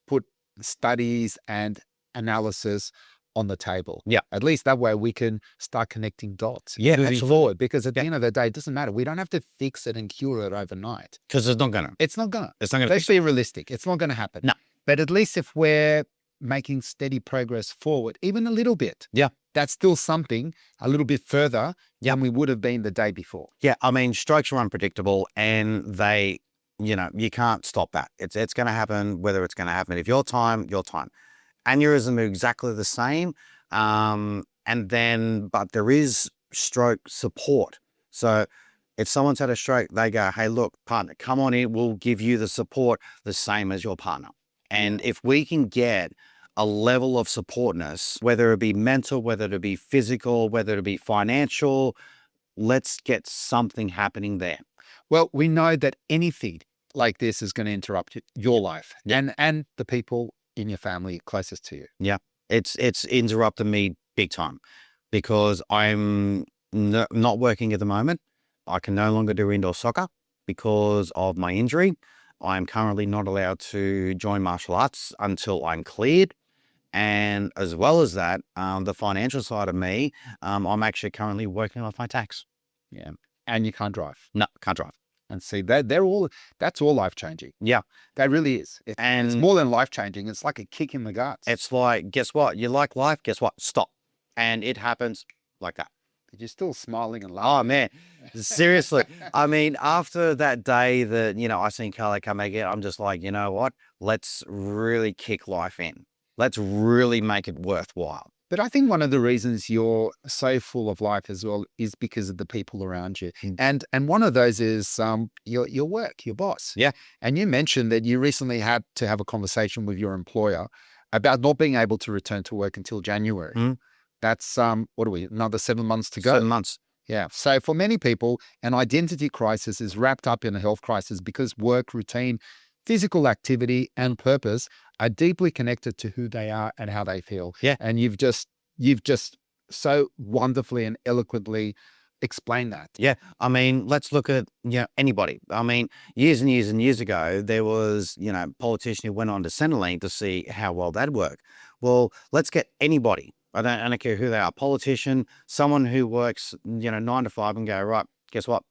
Speaker 1: put studies and analysis on the table, at least that way we can start connecting dots moving forward. Because at the end of the day, it doesn't matter. We don't have to fix it and cure it overnight.
Speaker 2: Because it's not gonna.
Speaker 1: It's not gonna.
Speaker 2: It's not gonna.
Speaker 1: Let's be realistic. It's not gonna happen.
Speaker 2: No.
Speaker 1: But at least if we're making steady progress forward, even a little bit, that's still something a little bit further than we would have been the day before.
Speaker 2: Yeah, I mean, strokes are unpredictable, and they, you can't stop that. It's going to happen, whether it's going to happen. If your time. Aneurysm are exactly the same, but there is stroke support. So if someone's had a stroke, they go, hey, look, partner, come on in. We'll give you the support the same as your partner. And if we can get a level of supportness, whether it be mental, whether it be physical, whether it be financial, let's get something happening there.
Speaker 1: Well, we know that anything like this is going to interrupt your life and the people in your family closest to you.
Speaker 2: Yeah, it's interrupted me big time because I'm not working at the moment. I can no longer do indoor soccer because of my injury. I'm currently not allowed to join martial arts until I'm cleared. And as well as that, the financial side of me, I'm actually currently working off my tax.
Speaker 1: Yeah. And you can't drive.
Speaker 2: No, can't drive.
Speaker 1: And see, that's all life-changing.
Speaker 2: Yeah.
Speaker 1: That really is. It's more than life-changing. It's like a kick in the guts.
Speaker 2: It's like, guess what? You like life? Guess what? Stop. And it happens like that.
Speaker 1: But you're still smiling and laughing.
Speaker 2: Oh, man. Seriously. I mean, after that day that, I seen Carla come again, I'm just like, you know what? Let's really kick life in. Let's really make it worthwhile.
Speaker 1: But I think one of the reasons you're so full of life as well is because of the people around you. And one of those is your work, your boss.
Speaker 2: Yeah.
Speaker 1: And you mentioned that you recently had to have a conversation with your employer about not being able to return to work until January. That's, what are we, another 7 months to go?
Speaker 2: 7 months.
Speaker 1: Yeah. So for many people, an identity crisis is wrapped up in a health crisis because work, routine, physical activity, and purpose are deeply connected to who they are and how they feel.
Speaker 2: Yeah.
Speaker 1: And you've just so wonderfully and eloquently explained that.
Speaker 2: Yeah. I mean, let's look at, anybody. I mean, years and years and years ago, there was, a politician who went on to Centrelink to see how well that worked. Well, let's get anybody. I don't care who they are, politician, someone who works, 9 to 5 and go, right, guess what?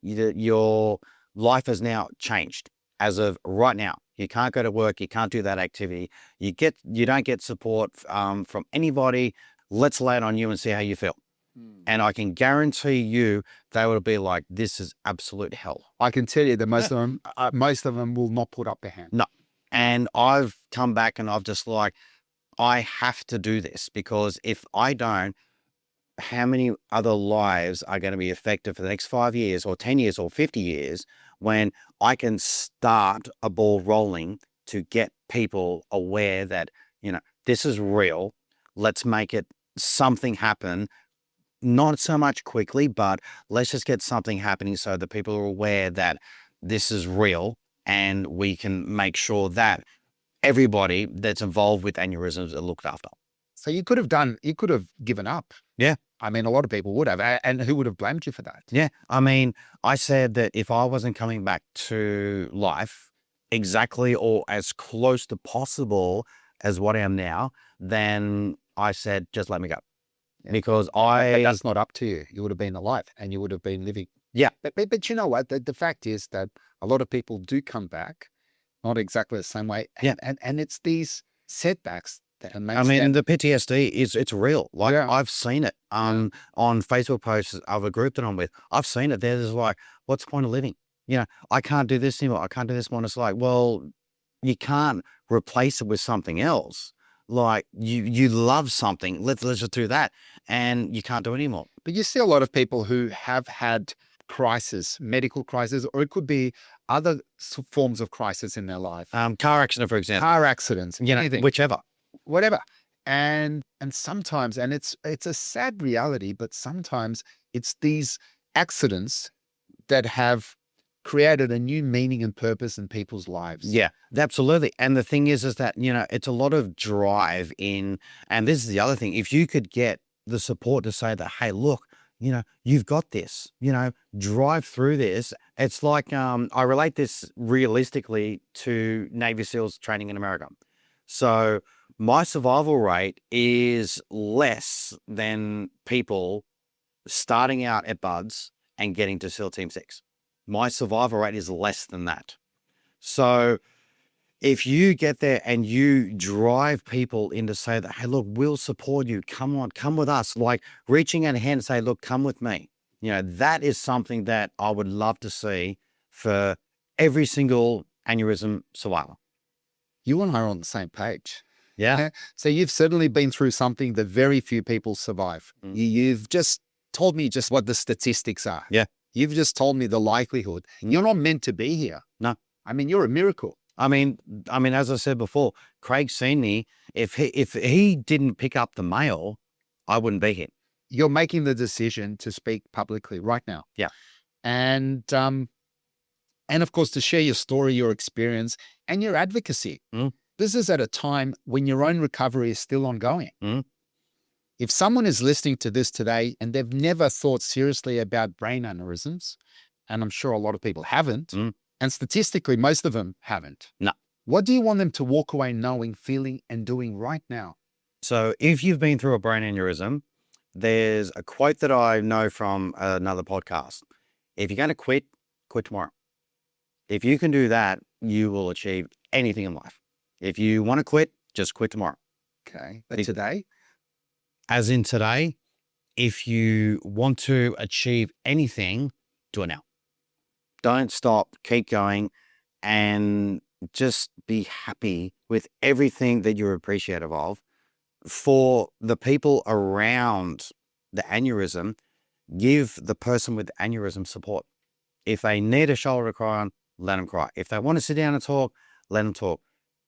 Speaker 2: Your life has now changed as of right now. You can't go to work. You can't do that activity. You don't get support from anybody. Let's lay it on you and see how you feel. And I can guarantee you they will be like, this is absolute hell.
Speaker 1: I can tell you that most of them will not put up their hand.
Speaker 2: No. And I've come back and I've just like, I have to do this because if I don't, how many other lives are going to be affected for the next 5 years or 10 years or 50 years when I can start a ball rolling to get people aware that, this is real. Let's make it something happen. Not so much quickly, but let's just get something happening so that people are aware that this is real and we can make sure that everybody that's involved with aneurysms are looked after.
Speaker 1: So you could have given up.
Speaker 2: Yeah.
Speaker 1: I mean, a lot of people would have, and who would have blamed you for that?
Speaker 2: Yeah. I mean, I said that if I wasn't coming back to life exactly or as close to possible as what I am now, then I said, just let me go. because
Speaker 1: But that's not up to you. You would have been alive and you would have been living.
Speaker 2: Yeah.
Speaker 1: But you know what? The fact is that a lot of people do come back, not exactly the same way.
Speaker 2: Yeah.
Speaker 1: And it's these setbacks that makes
Speaker 2: I mean,
Speaker 1: them.
Speaker 2: the PTSD it's real. Like
Speaker 1: Yeah.
Speaker 2: I've seen it on Facebook posts of a group that I'm with. I've seen it. There's like, what's the point of living? You know, I can't do this anymore. I can't do this more. And it's like, well, you can't replace it with something else. Like you love something. Let's just do that, and you can't do it anymore.
Speaker 1: But you see a lot of people who have had crisis, medical crisis, or it could be other forms of crisis in their life.
Speaker 2: Car accident, for example.
Speaker 1: Car accidents,
Speaker 2: You know,
Speaker 1: anything,
Speaker 2: whichever.
Speaker 1: whatever. And sometimes, and it's a sad reality, but sometimes it's these accidents that have created a new meaning and purpose in people's lives.
Speaker 2: Yeah, absolutely. And the thing is that, you know, it's a lot of drive in, and this is the other thing. If you could get the support to say that, hey, look, you know, you've got this, you know, drive through this. It's like, I relate this realistically to Navy SEALs training in America. So my survival rate is less than people starting out at Buds and getting to SEAL Team 6. My survival rate is less than that. So if you get there and you drive people in to say that, hey, look, we'll support you. Come on, come with us. Like reaching out a hand and say, look, come with me. You know, that is something that I would love to see for every single aneurysm survivor.
Speaker 1: You and I are on the same page.
Speaker 2: Yeah.
Speaker 1: So you've certainly been through something that very few people survive. You've just told me just what the statistics are.
Speaker 2: Yeah.
Speaker 1: You've just told me the likelihood. You're not meant to be here.
Speaker 2: No.
Speaker 1: I mean, you're a miracle.
Speaker 2: I mean, as I said before, Craig Senior, if he didn't pick up the mail, I wouldn't be here.
Speaker 1: You're making the decision to speak publicly right now.
Speaker 2: Yeah.
Speaker 1: And of course, to share your story, your experience, and your advocacy. This is at a time when your own recovery is still ongoing. If someone is listening to this today and they've never thought seriously about brain aneurysms, and I'm sure a lot of people haven't, and statistically, most of them haven't.
Speaker 2: No.
Speaker 1: What do you want them to walk away knowing, feeling, and doing right now?
Speaker 2: So if you've been through a brain aneurysm, there's a quote that I know from another podcast. If you're going to quit, quit tomorrow. If you can do that, you will achieve anything in life. If you want to quit, just quit tomorrow.
Speaker 1: Okay. But today?
Speaker 2: As in today, if you want to achieve anything, do it now. Don't stop, keep going, and just be happy with everything that you're appreciative of. For the people around the aneurysm, give the person with the aneurysm support. If they need a shoulder to cry on, let them cry. If they want to sit down and talk, let them talk.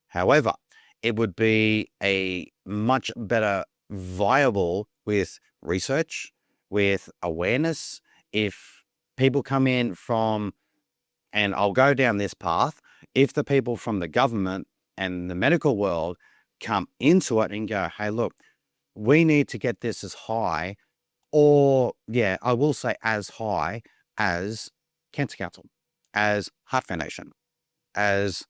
Speaker 2: However, it would be a much better viable with research, with awareness. If people come in from, and I'll go down this path, if the people from the government and the medical world come into it and go, hey, look, we need to get this as high, or yeah, I will say as high as Cancer Council, as Heart Foundation, as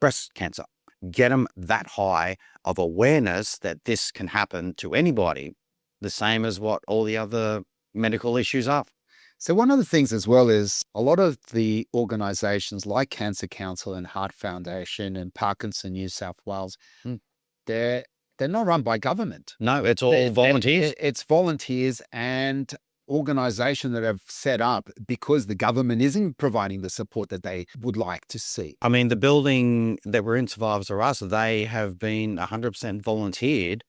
Speaker 2: breast cancer. Get them that high of awareness that this can happen to anybody, the same as what all the other medical issues are.
Speaker 1: So one of the things as well is a lot of the organizations like Cancer Council and Heart Foundation and Parkinson New South Wales, they're not run by government.
Speaker 2: No, it's all volunteers.
Speaker 1: It's volunteers and organization that have set up because the government isn't providing the support that they would like to see.
Speaker 2: I mean, the building that we're in, Survivors Are Us, they have been 100% volunteered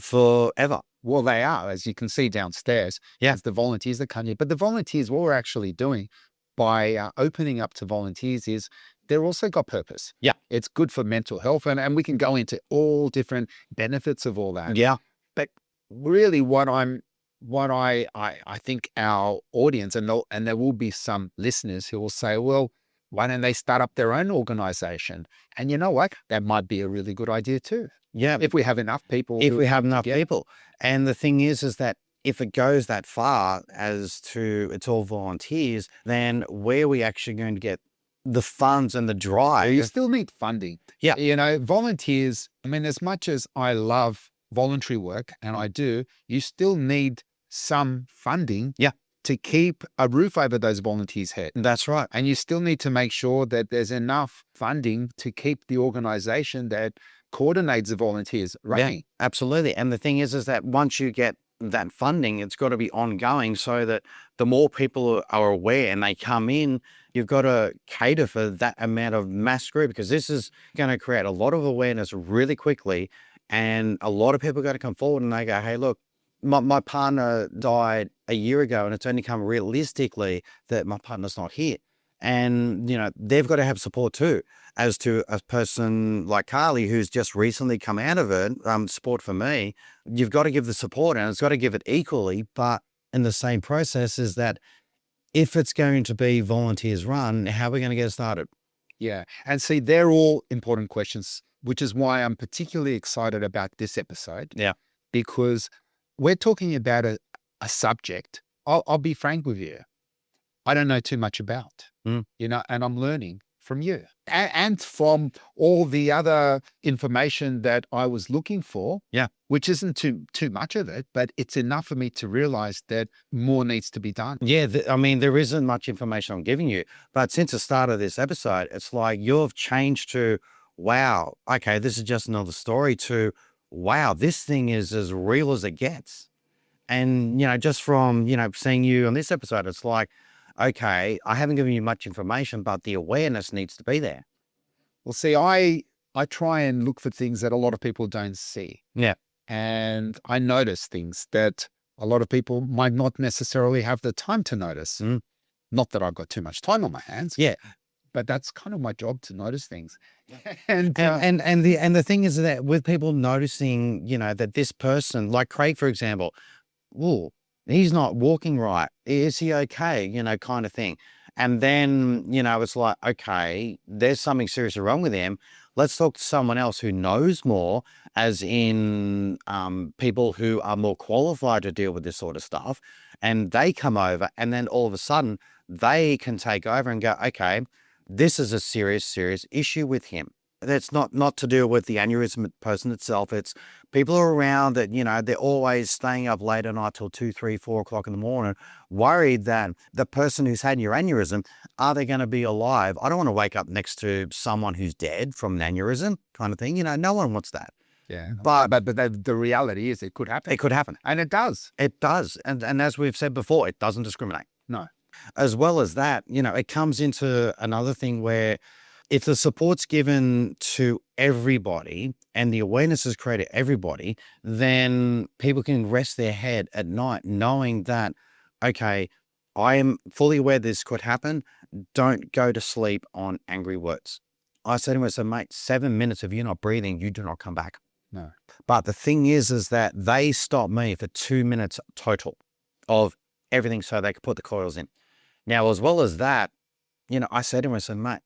Speaker 2: forever.
Speaker 1: Well, they are, as you can see downstairs.
Speaker 2: Yeah.
Speaker 1: It's the volunteers that come here. But the volunteers, what we're actually doing by opening up to volunteers is they're also got purpose.
Speaker 2: Yeah.
Speaker 1: It's good for mental health. And we can go into all different benefits of all that.
Speaker 2: Yeah.
Speaker 1: But really what I think our audience, and there will be some listeners who will say, well, why don't they start up their own organization? And you know what? That might be a really good idea too.
Speaker 2: Yeah.
Speaker 1: If we have enough people.
Speaker 2: If we have enough people. And the thing is that if it goes that far as to it's all volunteers, then where are we actually going to get the funds and the drive?
Speaker 1: You still need funding.
Speaker 2: Yeah.
Speaker 1: You know, volunteers, I mean, as much as I love voluntary work, and I do, you still need some funding
Speaker 2: Yeah.
Speaker 1: to keep a roof over those volunteers' head.
Speaker 2: That's right.
Speaker 1: And you still need to make sure that there's enough funding to keep the organization that coordinates the volunteers running.
Speaker 2: Yeah, absolutely. And the thing is that once you get that funding, it's got to be ongoing so that the more people are aware and they come in, you've got to cater for that amount of mass group, because this is going to create a lot of awareness really quickly. And a lot of people are going to come forward and they go, hey, look, my partner died a year ago, and it's only come realistically that my partner's not here. And, they've got to have support too. As to a person like Carly, who's just recently come out of it, support for me, you've got to give the support, and it's got to give it equally. But in the same process is that if it's going to be volunteers run, how are we going to get started?
Speaker 1: Yeah. And see, they're all important questions, which is why I'm particularly excited about this episode.
Speaker 2: Yeah.
Speaker 1: Because we're talking about a subject, I'll be frank with you, I don't know too much about, and I'm learning from you and from all the other information that I was looking for.
Speaker 2: Yeah.
Speaker 1: Which isn't too much of it, but it's enough for me to realize that more needs to be done.
Speaker 2: Yeah. There isn't much information I'm giving you, but since the start of this episode, it's like you've changed to, wow, okay, this is just another story, to, wow, this thing is as real as it gets. And, just from, seeing you on this episode, it's like, okay, I haven't given you much information, but the awareness needs to be there.
Speaker 1: Well, see, I try and look for things that a lot of people don't see.
Speaker 2: Yeah.
Speaker 1: And I notice things that a lot of people might not necessarily have the time to notice. Not that I've got too much time on my hands.
Speaker 2: Yeah.
Speaker 1: But that's kind of my job, to notice things. And
Speaker 2: the thing is that with people noticing, that this person, like Craig, for example, oh, he's not walking right. Is he okay? Kind of thing. And then, it's like, okay, there's something seriously wrong with him. Let's talk to someone else who knows more, as in people who are more qualified to deal with this sort of stuff. And they come over, and then all of a sudden they can take over and go, okay, this is a serious, serious issue with him. That's not to do with the aneurysm person itself. It's people are around that, they're always staying up late at night till 2, 3, 4 o'clock in the morning, worried that the person who's had your aneurysm, are they going to be alive? I don't want to wake up next to someone who's dead from an aneurysm, kind of thing. No one wants that.
Speaker 1: Yeah. But the reality is it could happen.
Speaker 2: It could happen.
Speaker 1: And it does.
Speaker 2: It does. And as we've said before, it doesn't discriminate.
Speaker 1: No.
Speaker 2: As well as that, it comes into another thing where if the support's given to everybody and the awareness is created to everybody, then people can rest their head at night knowing that, okay, I am fully aware this could happen. Don't go to sleep on angry words. I said to him, I said, mate, 7 minutes of you not breathing, you do not come back.
Speaker 1: No.
Speaker 2: But the thing is that they stopped me for 2 minutes total of everything so they could put the coils in. Now, as well as that, I said to him, I said, mate,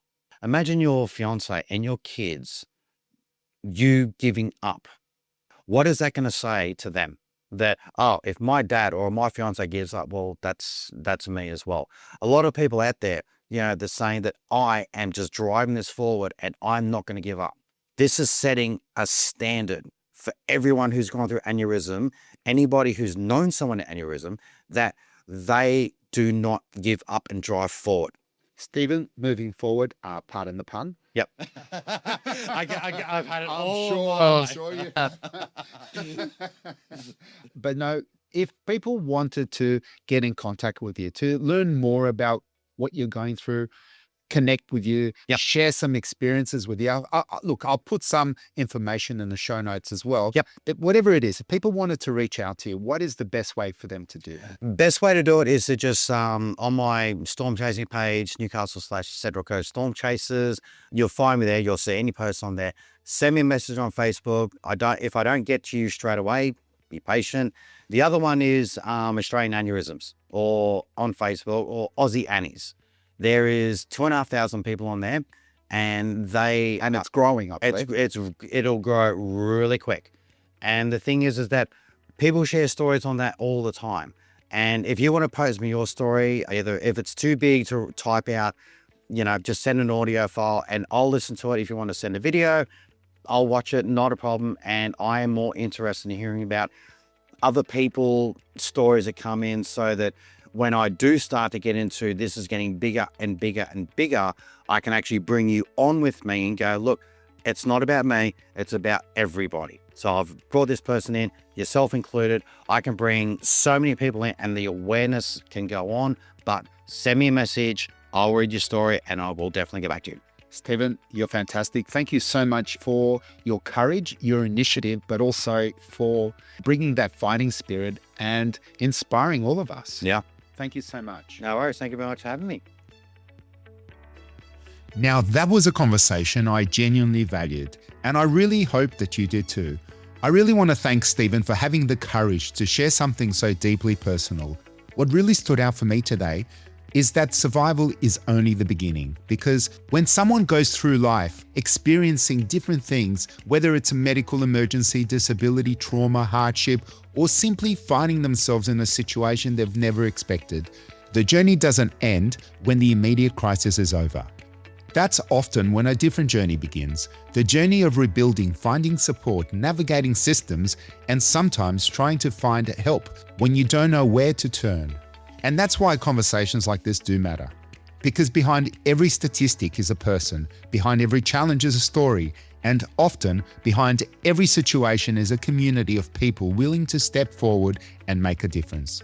Speaker 2: imagine your fiance and your kids, you giving up. What is that going to say to them? That, oh, if my dad or my fiance gives up, well, that's me as well. A lot of people out there, they're saying that I am just driving this forward and I'm not going to give up. This is setting a standard for everyone who's gone through aneurysm, anybody who's known someone with aneurysm, that they do not give up and drive forward.
Speaker 1: Stephen, moving forward, pardon the pun.
Speaker 2: Yep. I've had it
Speaker 1: I'm sure you have. But no, if people wanted to get in contact with you, to learn more about what you're going through, connect with you,
Speaker 2: Yep.
Speaker 1: share some experiences with you. Look, I'll put some information in the show notes as well.
Speaker 2: Yep.
Speaker 1: But whatever it is, if people wanted to reach out to you, what is the best way for them to do that?
Speaker 2: Best way to do it is to just, on my storm chasing page, Newcastle/Central Coast Storm Chasers, you'll find me there. You'll see any posts on there. Send me a message on Facebook. If I don't get to you straight away, be patient. The other one is Australian Aneurysms, or on Facebook, or Aussie Annies. There is 2,500 people on there, and
Speaker 1: it's growing up.
Speaker 2: It'll grow really quick. And the thing is that people share stories on that all the time. And if you want to post me your story, either if it's too big to type out, just send an audio file and I'll listen to it. If you want to send a video, I'll watch it, not a problem. And I am more interested in hearing about other people, stories that come in, so that when I do start to get into this is getting bigger and bigger and bigger, I can actually bring you on with me and go, look, it's not about me, it's about everybody. So I've brought this person in, yourself included. I can bring so many people in and the awareness can go on, but send me a message, I'll read your story and I will definitely get back to you.
Speaker 1: Stephen, you're fantastic. Thank you so much for your courage, your initiative, but also for bringing that fighting spirit and inspiring all of us.
Speaker 2: Yeah.
Speaker 1: Thank you so much.
Speaker 2: No worries. Thank you very much for having me.
Speaker 1: Now, that was a conversation I genuinely valued, and I really hope that you did too. I really want to thank Stephen for having the courage to share something so deeply personal. What really stood out for me today is that survival is only the beginning, because when someone goes through life experiencing different things, whether it's a medical emergency, disability, trauma, hardship, or simply finding themselves in a situation they've never expected, the journey doesn't end when the immediate crisis is over. That's often when a different journey begins, the journey of rebuilding, finding support, navigating systems, and sometimes trying to find help when you don't know where to turn. And that's why conversations like this do matter. Because behind every statistic is a person, behind every challenge is a story, and often behind every situation is a community of people willing to step forward and make a difference.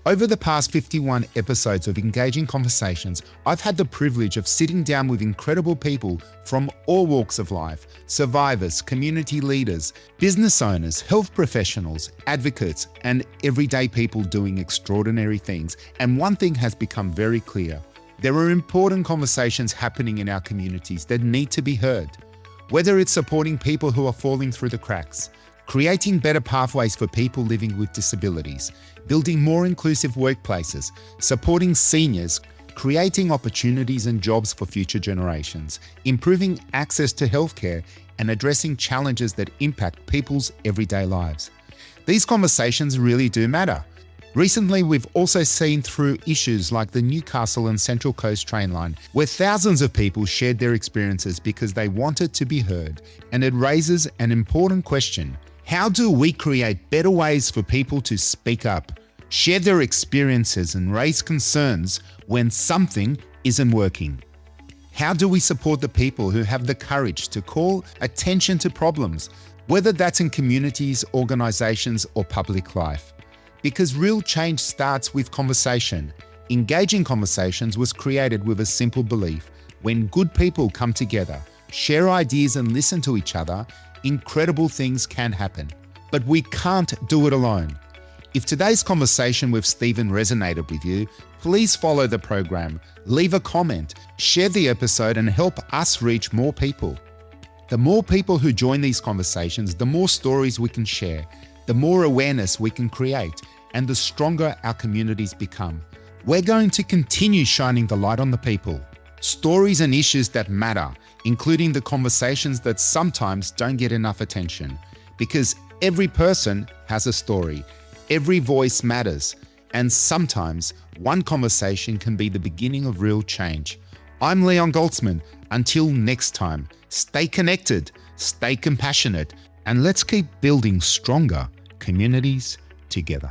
Speaker 1: Over the past 51 episodes of Engaging Conversations, I've had the privilege of sitting down with incredible people from all walks of life: survivors, community leaders, business owners, health professionals, advocates, and everyday people doing extraordinary things. And one thing has become very clear: there are important conversations happening in our communities that need to be heard. Whether it's supporting people who are falling through the cracks, creating better pathways for people living with disabilities, building more inclusive workplaces, supporting seniors, creating opportunities and jobs for future generations, improving access to healthcare, and addressing challenges that impact people's everyday lives. These conversations really do matter. Recently, we've also seen through issues like the Newcastle and Central Coast train line, where thousands of people shared their experiences because they wanted to be heard. And it raises an important question: how do we create better ways for people to speak up, share their experiences, and raise concerns when something isn't working? How do we support the people who have the courage to call attention to problems, whether that's in communities, organizations, or public life? Because real change starts with conversation. Engaging Conversations was created with a simple belief: when good people come together, share ideas, and listen to each other, incredible things can happen. But we can't do it alone. If today's conversation with Stephen resonated with you, please follow the program, leave a comment, share the episode, and help us reach more people. The more people who join these conversations, the more stories we can share, the more awareness we can create, and the stronger our communities become. We're going to continue shining the light on the people, stories and issues that matter, including the conversations that sometimes don't get enough attention. Because every person has a story, every voice matters, and sometimes one conversation can be the beginning of real change. I'm Leon Goldsman. Until next time, stay connected, stay compassionate, and let's keep building stronger communities together.